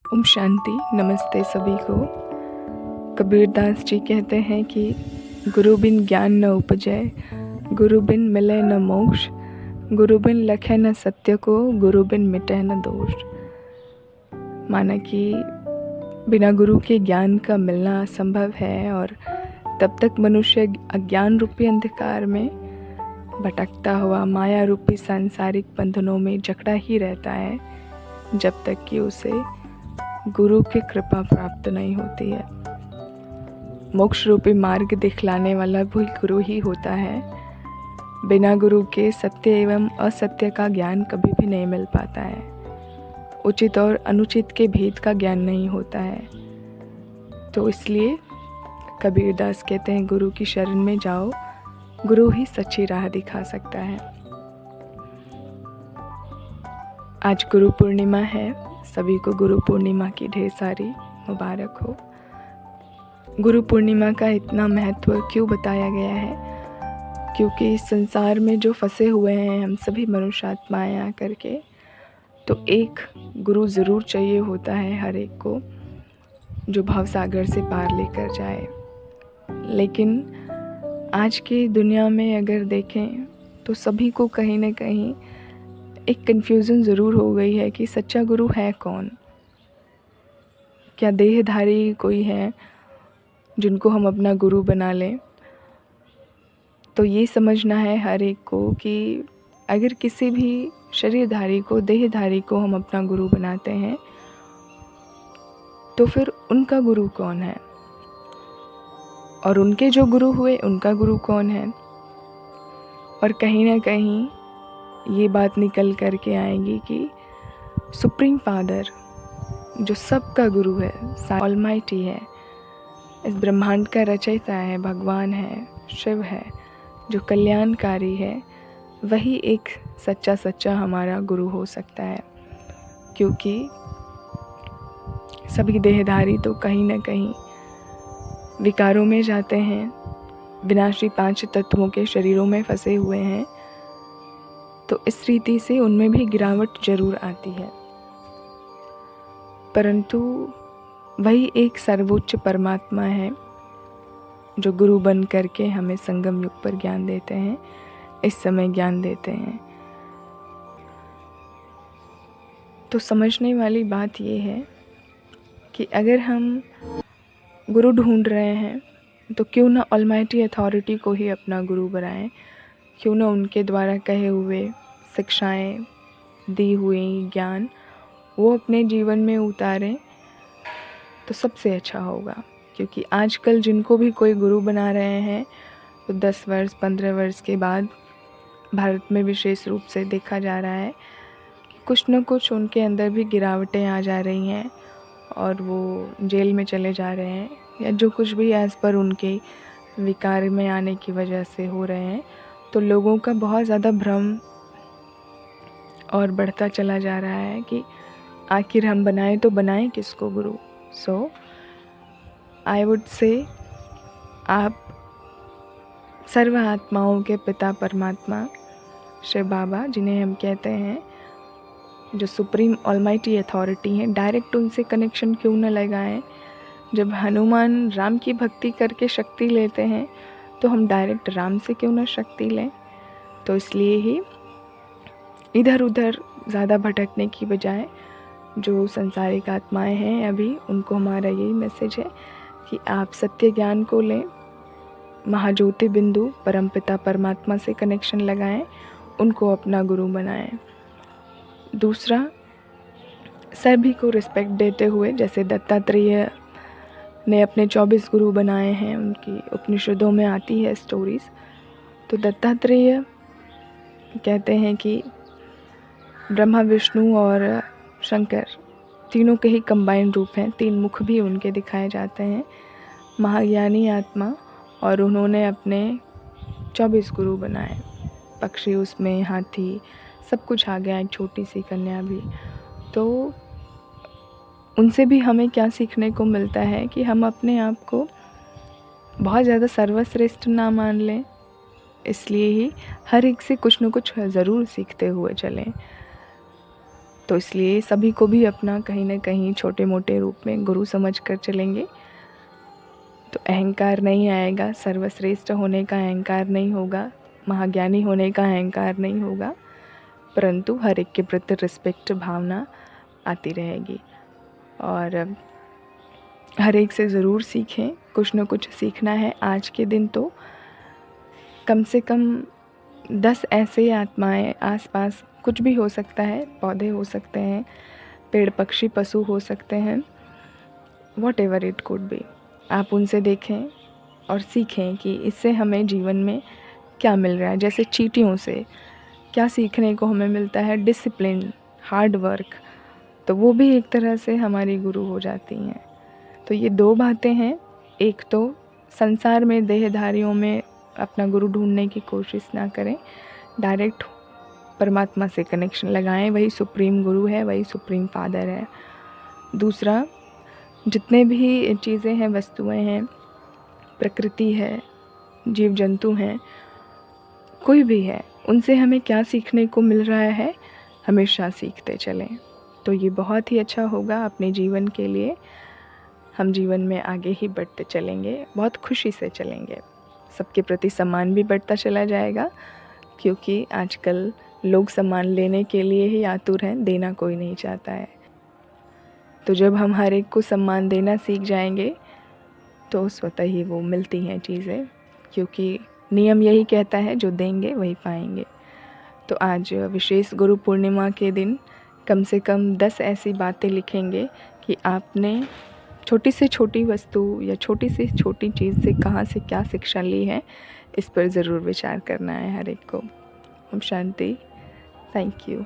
ओम शांति। नमस्ते सभी को। कबीरदास जी कहते हैं कि गुरु बिन ज्ञान न उपजै, गुरु बिन मिले न मोक्ष, गुरु बिन लखे न सत्य को, गुरु बिन मिटे न दोष। माना कि बिना गुरु के ज्ञान का मिलना असंभव है और तब तक मनुष्य अज्ञान रूपी अंधकार में भटकता हुआ माया रूपी सांसारिक बंधनों में जकड़ा ही रहता है जब तक कि उसे गुरु की कृपा प्राप्त नहीं होती है। मोक्ष रूपी मार्ग दिखलाने वाला भी गुरु ही होता है। बिना गुरु के सत्य एवं असत्य का ज्ञान कभी भी नहीं मिल पाता है। उचित और अनुचित के भेद का ज्ञान नहीं होता है। तो इसलिए कबीरदास कहते हैं गुरु की शरण में जाओ, गुरु ही सच्ची राह दिखा सकता है। आज गुरु पूर्णिमा है। सभी को गुरु पूर्णिमा की ढेर सारी मुबारक हो। गुरु पूर्णिमा का इतना महत्व क्यों बताया गया है? क्योंकि इस संसार में जो फंसे हुए हैं हम सभी मनुष्य आत्माएं आकर के, तो एक गुरु ज़रूर चाहिए होता है हर एक को, जो भवसागर से पार लेकर जाए। लेकिन आज की दुनिया में अगर देखें तो सभी को कहीं ना कहीं एक कन्फ्यूज़न ज़रूर हो गई है कि सच्चा गुरु है कौन। क्या देहधारी कोई है जिनको हम अपना गुरु बना लें? तो ये समझना है हर एक को कि अगर किसी भी शरीरधारी को, देहधारी को हम अपना गुरु बनाते हैं तो फिर उनका गुरु कौन है, और उनके जो गुरु हुए उनका गुरु कौन है। और कहीं ना कहीं ये बात निकल कर के आएगी कि सुप्रीम फादर जो सबका गुरु है, ऑलमाइटी है, इस ब्रह्मांड का रचयिता है, भगवान है, शिव है, जो कल्याणकारी है, वही एक सच्चा हमारा गुरु हो सकता है। क्योंकि सभी देहधारी तो कहीं ना कहीं विकारों में जाते हैं, विनाशी 5 तत्वों के शरीरों में फंसे हुए हैं। तो इस रीति से उनमें भी गिरावट जरूर आती है, परंतु वही एक सर्वोच्च परमात्मा है जो गुरु बन करके हमें संगम युग पर ज्ञान देते हैं, इस समय ज्ञान देते हैं। तो समझने वाली बात ये है कि अगर हम गुरु ढूंढ रहे हैं तो क्यों ना ऑलमाइटी अथॉरिटी को ही अपना गुरु बनाएं, क्यों ना उनके द्वारा कहे हुए शिक्षाएं, दी हुई ज्ञान वो अपने जीवन में उतारें तो सबसे अच्छा होगा। क्योंकि आजकल जिनको भी कोई गुरु बना रहे हैं तो 10 वर्ष 15 वर्ष के बाद भारत में विशेष रूप से देखा जा रहा है कि कुछ न कुछ उनके अंदर भी गिरावटें आ जा रही हैं और वो जेल में चले जा रहे हैं, या जो कुछ भी एज़ पर उनके विकार में आने की वजह से हो रहे हैं। तो लोगों का बहुत ज़्यादा भ्रम और बढ़ता चला जा रहा है कि आखिर हम बनाएं तो बनाएं किसको गुरु। सो आई वुड से आप सर्व आत्माओं के पिता परमात्मा शिव बाबा, जिन्हें हम कहते हैं जो सुप्रीम ऑलमाइटी अथॉरिटी हैं, डायरेक्ट उनसे कनेक्शन क्यों न लगाएं। जब हनुमान राम की भक्ति करके शक्ति लेते हैं तो हम डायरेक्ट राम से क्यों न शक्ति लें। तो इसलिए ही इधर उधर ज़्यादा भटकने की बजाय जो संसारिक आत्माएं हैं अभी, उनको हमारा यही मैसेज है कि आप सत्य ज्ञान को लें, महाज्योति बिंदु परमपिता परमात्मा से कनेक्शन लगाएं, उनको अपना गुरु बनाएं। दूसरा, सभी को रिस्पेक्ट देते हुए, जैसे दत्तात्रेय ने अपने 24 गुरु बनाए हैं, उनकी उपनिषदों में आती है स्टोरीज़। तो दत्तात्रेय कहते हैं कि ब्रह्मा, विष्णु और शंकर तीनों के ही कंबाइन रूप हैं, 3 मुख भी उनके दिखाए जाते हैं, महाज्ञानी आत्मा। और उन्होंने अपने 24 गुरु बनाए, पक्षी उसमें, हाथी, सब कुछ आ गया, एक छोटी सी कन्या भी। तो उनसे भी हमें क्या सीखने को मिलता है कि हम अपने आप को बहुत ज़्यादा सर्वश्रेष्ठ ना मान लें। इसलिए ही हर एक से कुछ न कुछ ज़रूर सीखते हुए चलें। तो इसलिए सभी को भी अपना कहीं न कहीं छोटे मोटे रूप में गुरु समझ कर चलेंगे तो अहंकार नहीं आएगा, सर्वश्रेष्ठ होने का अहंकार नहीं होगा, महाज्ञानी होने का अहंकार नहीं होगा, परंतु हर एक के प्रति रिस्पेक्ट भावना आती रहेगी। और हर एक से ज़रूर सीखें, कुछ न कुछ सीखना है। आज के दिन तो कम से कम 10 ऐसे आत्माएं आसपास, कुछ भी हो सकता है, पौधे हो सकते हैं, पेड़ पक्षी पशु हो सकते हैं, what ever it could be, आप उनसे देखें और सीखें कि इससे हमें जीवन में क्या मिल रहा है। जैसे चींटियों से क्या सीखने को हमें मिलता है, डिसिप्लिन, हार्ड वर्क, तो वो भी एक तरह से हमारी गुरु हो जाती हैं। तो ये 2 बातें हैं, एक तो संसार में देहधारियों में अपना गुरु ढूंढने की कोशिश ना करें, डायरेक्ट परमात्मा से कनेक्शन लगाएं, वही सुप्रीम गुरु है, वही सुप्रीम फादर है। दूसरा, जितने भी चीज़ें हैं, वस्तुएं हैं, प्रकृति है, जीव जंतु हैं, कोई भी है, उनसे हमें क्या सीखने को मिल रहा है, हमेशा सीखते चलें। तो ये बहुत ही अच्छा होगा अपने जीवन के लिए। हम जीवन में आगे ही बढ़ते चलेंगे, बहुत खुशी से चलेंगे, सबके प्रति सम्मान भी बढ़ता चला जाएगा, क्योंकि आजकल लोग सम्मान लेने के लिए ही आतुर हैं, देना कोई नहीं चाहता है। तो जब हम हर एक को सम्मान देना सीख जाएंगे तो स्वतः ही वो मिलती हैं चीज़ें, क्योंकि नियम यही कहता है जो देंगे वही पाएंगे। तो आज विशेष गुरु पूर्णिमा के दिन कम से कम 10 ऐसी बातें लिखेंगे कि आपने छोटी से छोटी वस्तु या छोटी से छोटी चीज़ से कहाँ से क्या शिक्षा ली है, इस पर ज़रूर विचार करना है हर एक को। ओम शांति। Thank you.